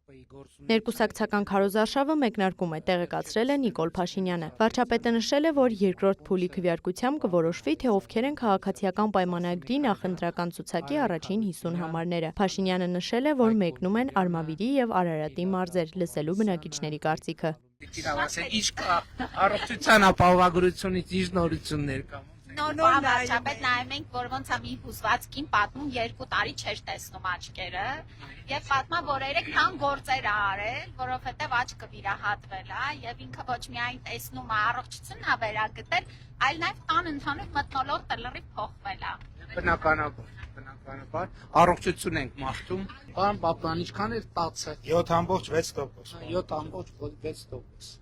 Ներկուսակցական քարոզարշավը մեկնարկում է, տեղեկացրել է Նիկոլ Փաշինյանը։ Վարչապետը նշել է, որ երկրորդ փուլի քվեարկությամբ կորոշվի, թե ովքեր են քաղաքացիական պայմանագրի նախընտրական ցուցակի առաջին 50 համարները։ Փաշինյանը նշել է, որ մեկնում են Արմավիրի եւ Արարատի մարզեր, լսելու բնակիչների կարծիքը։ Առողջության ապահովագրությունից ինչ նորություններ կան։ Վարչապետ նայում ենք, որ ոնց է մի հուզված կին պատմում 2 տարի չէր տեսնում աչքերը եւ պատմա, որ 3 քան գործեր ա արել, որովհետեւ աչքը վիրահատվել է եւ ինքը ոչ միայն տեսնում է, առողջությունն ա վերագտել, այլ նաեւ տան ընդհանուր մթնոլորտը լրիվ փոխվել է։ Բնականաբար առողջություն ենք մաղթում։ Պարոն Պապյան, ինչքան է տացը։ 7.6%։ 7.6%։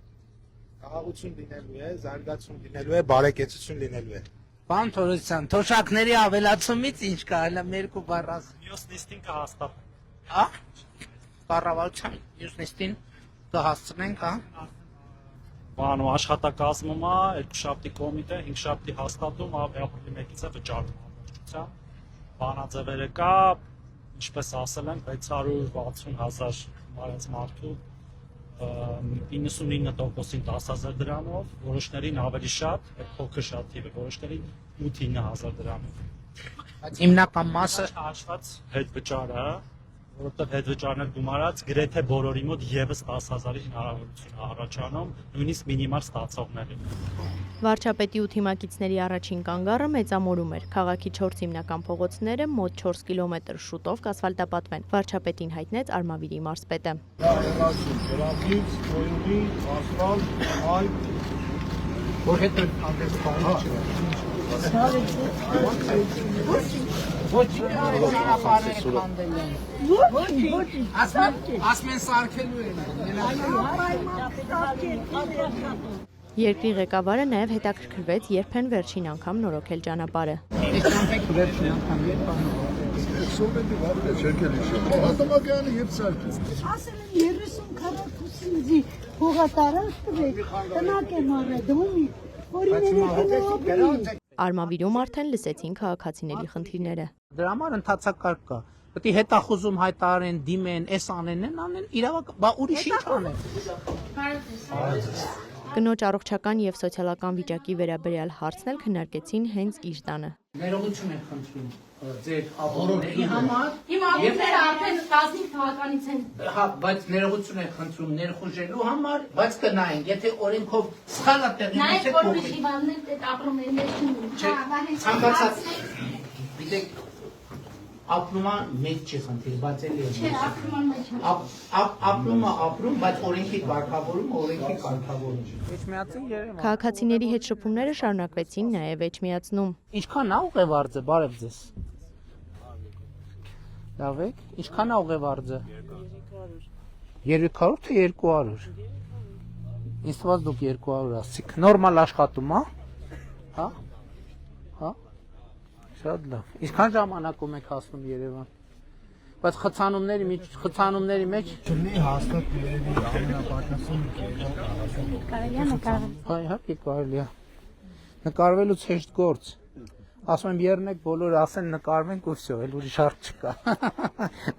Աղաղություն լինելու է, զարգացում լինելու է, բարեկեցություն լինելու է։ Պարոն Թորոսյան, թոշակների ավելացումից ինչ կա, հələ երկու բառ ասել։ Մյուս նիստին կհաստատենք։ Հա։ Կառավարության մյուս նիստին կհասցնենք, հա։ Բանու աշխատակազմում է, 2 շաբթի կոմիտե, 5 շաբթի հաստատում, ապրիլի 1-ից է վճարում ամբողջությամբ։ Բանաձևերը կա, ինչպես ասել են, 660,000 մարած մարդու 99%-ին 10,000 դրանով, որոշներին ավելի շատ, փոքր շատ թիվը, որոշներին 8-9,000 դրանով։ Բայց հիմնական մասը հաշված հետվճարը, որովհետև հետվճարներ գումարած գրեթե բոլորի մոտ եւս 10,000-ի հնարավորություն առաջանում, նույնիսկ մինիմալ ստացողների։ Վարչապետի ու թիմակիցների առաջին կանգառը մեծամորում էր։ Քաղաքի 4 հիմնական փողոցները մոտ 4 կիլոմետր շուտով կասֆալտապատվեն։ Վարչապետին հայտնեց Արմավիրի մարզպետը։ որ հետո անդես բանը ասմեն սարքելու են։ Երկրի ղեկավարը նաև հետաքրքրվեց, երբ են վերջին անգամ նորոգել ճանապարհը։ Ասել են 30-40 հողատարած տվեք, տնակ եմ առեդումի, որին Արմավիրում արդեն լսեցին քաղաքացիների խնդիրները։ Դրա համար ընթացակարգ կա։ Պետք է հետախուզում հայտարարեն, դիմեն, էս անեն, իրավական, բա ուրիշ ինչ անեն։ Կնոջ առողջական եւ սոցիալական վիճակի վերաբերյալ հարցն էլ քննարկեցին հենց իր տանը։ Ներողություն եք խնդրում ձեր ապօրինների համար։ Իմ ապօրինները արդեն 15 թվականից են։ Հա, բայց ներողություն եք խնդրում ներխուժելու համար, բայց կնայենք, եթե օրենքով սխալ է տեղի Նայեք, որ մի հիվանդներ այդ ապրումների մեջ չունեն։ Ցանկացած գիտեք ապրումա մեծ չի խնդիր, բայց էլի է։ Չէ, ապրուման մեջ է։ Ապրումա ապրում, բայց օրենքի կարգավորումը օրենքի կարգավորում։ Էջմիածին Երևան։ Քաղաքացիների հետ շփումները շարունակվեցին նաև Էջմիածնում։ Ինչքան է ուղևարձը, բարև ձեզ։ Լավ եք, ինչքան է ուղևարձը։ 300 թե 200։ Ինձ թվաց դուք 200 ասցիք։ Նորմալ աշխատում, հա։ Հա։ Շատ լավ։ Ինչքան ժամանակում եք հասնում Երևան։ Բայց խցանումների մեջ Չլինի հաստատ երևի ամենապակասում Կարելի է նկարվել։ Հա, իհարկե կարելի է։ Նկարվելուց հեշտ գործ։ Ասում եմ եռնեք բոլորը ասեն նկարվենք ու վсё, էլ ուրիշ հարց չկա։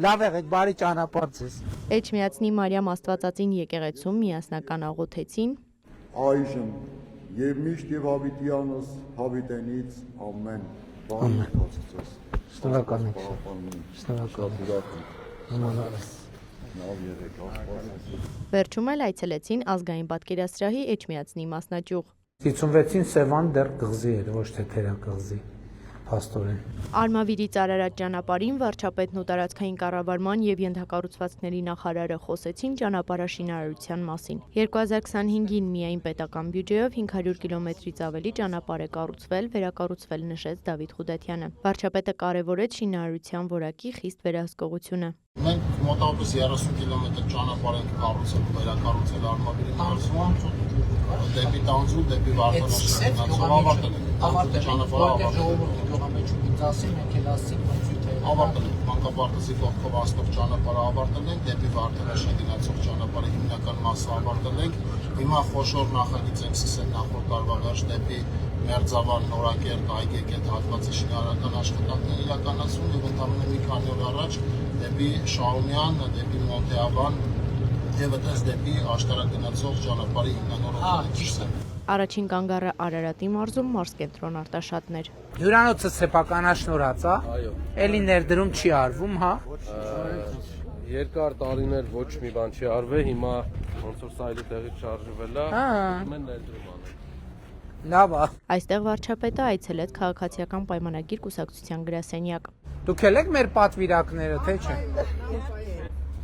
Լավ եղեք, բարի ճանապարհ ձեզ։ Էջմիածնի Մարիամ Աստվածածին եկեղեցում միասնական աղոթեցին։ Այժմ եւ միշտ եւ հավիտյանս հավիտենից ամեն բան կացած։ Շնորհակալ ենք։ Շնորհակալ։ Լավ եղեք, Աստված։ Վերջում էլ այցելեցին ազգային պատկերասրահի Էջմիածնի մասնաճյուղ։ 56-ին Սևան դեռ կղզի էր, ոչ թե թերակղզի, փաստորեն։ Արմավիրից Արարատ ճանապարհին վարչապետն ու տարածքային կառավարման եւ ենթակառուցվածքների նախարարը խոսեցին ճանապարհաշինարարության մասին։ 2025-ին միայն պետական բյուջեով 500 կիլոմետրից ավելի ճանապարհ է կառուցվել, վերակառուցվել, նշեց Դավիթ Խուդատյանը։ Վարչապետը կարևորեց շինարարության որակի խիստ վերահսկողությունը։ Մենք մոտավորապես 30 կիլոմետր ճանապարհ ենք կառուցել ու վերակառուցել Արմավիրի մարզում, դեպի Տանձու, դեպի Վարդանաշրջանացով ավարտել ենք։ Ճանապարհը ավարտել ենք, Մանկապարտեզի կողքով անցնող ճանապարհը ավարտել ենք, դեպի Վարդանաշ գնացող ճանապարհի հիմնական մասը ավարտել ենք։ Հիմա խոշոր նախագիծ ենք սկսել նախորդ տարվա վերջ դեպի Մերձավան, Նորակերտ, Այգեկետ հատվածի շինարարական աշխատանքներ իրականացում եւ ընդամենը մի քանի օր առաջ դեպի Շահումյան, դեպի Մոնտեավան եւ այդպես դեպի աշտարակ գնացող ճանապարհի հիմնանորոգումը։ Առաջին կանգառը Արարատի մարզում մարզկենտրոն Արտաշատներ։ Հյուրանոցը սեփականաշնորհած է։ Այո։ Էլի ներդրում չի արվում, հա։ Երկար տարիներ ոչ մի բան չի արվել, հիմա ոնց որ սայլի տեղից շարժվել է, մեն ներդրում անել։ Լավ է։ Այստեղ վարչապետը այցելեց քաղաքացիական պայմանագիր կուսակցության գրասենյակ։ Դուք եք մեր պատվիրակները, թե չէ։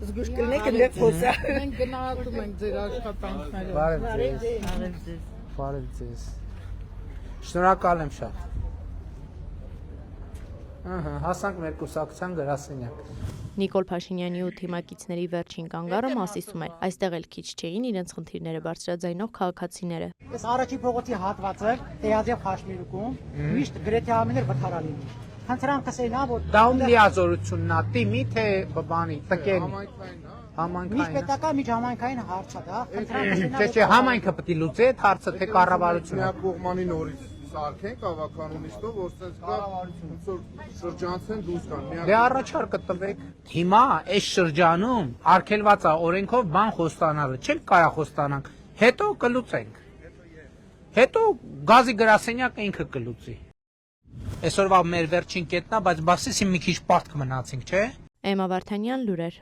Զգուշ կլինեք դեռ խոսա։ Մենք գնահատում ենք ձեր աշխատանքները։ Բարև ձեզ։ Բարև ձեզ։ Շնորհակալ եմ շատ։ Ահա, հասանք մեր կուսակցության գրասենյակ։ Նիկոլ Փաշինյանի ու թիմակիցների վերջին կանգառը Մասիսում է։ Այստեղ էլ քիչ չէին իրենց խնդիրները բարձրաձայնող քաղաքացիները։ Այս առաջի փողոցի հատվածը Տեազև Խաշմիրուկում միշտ գրեթե ամեներ վթարալին է։ Խնդրանք կսենա որ Դա ում լիազորությունն է, տիմի թե բանի, տկենի։ Համայնքային։ միջպետական միջհամայնքային հարց է դա։ Խնդրանք կսենա Չէ, համայնքը պետք է լուծի այդ հարցը, թե կառավարությունը։ կողմանի նորից սարքենք ավականունիստով, որ sense կա ոնց որ շրջանցեն դուրս գան։ Դե առաջարկը տվեք։ Հիմա այս շրջանում արգելված է օրենքով բան խոստանալը, չենք կարա խոստանանք, հետո կլուծենք։ Հետո գազի գրասենյակը ինքը կլուծի։ Այսօրվա մեր վերջին կետն է, բայց բացից մի քիչ պարտք մնացինք, չէ՞։ Էմմա Վարդանյան, լուրեր։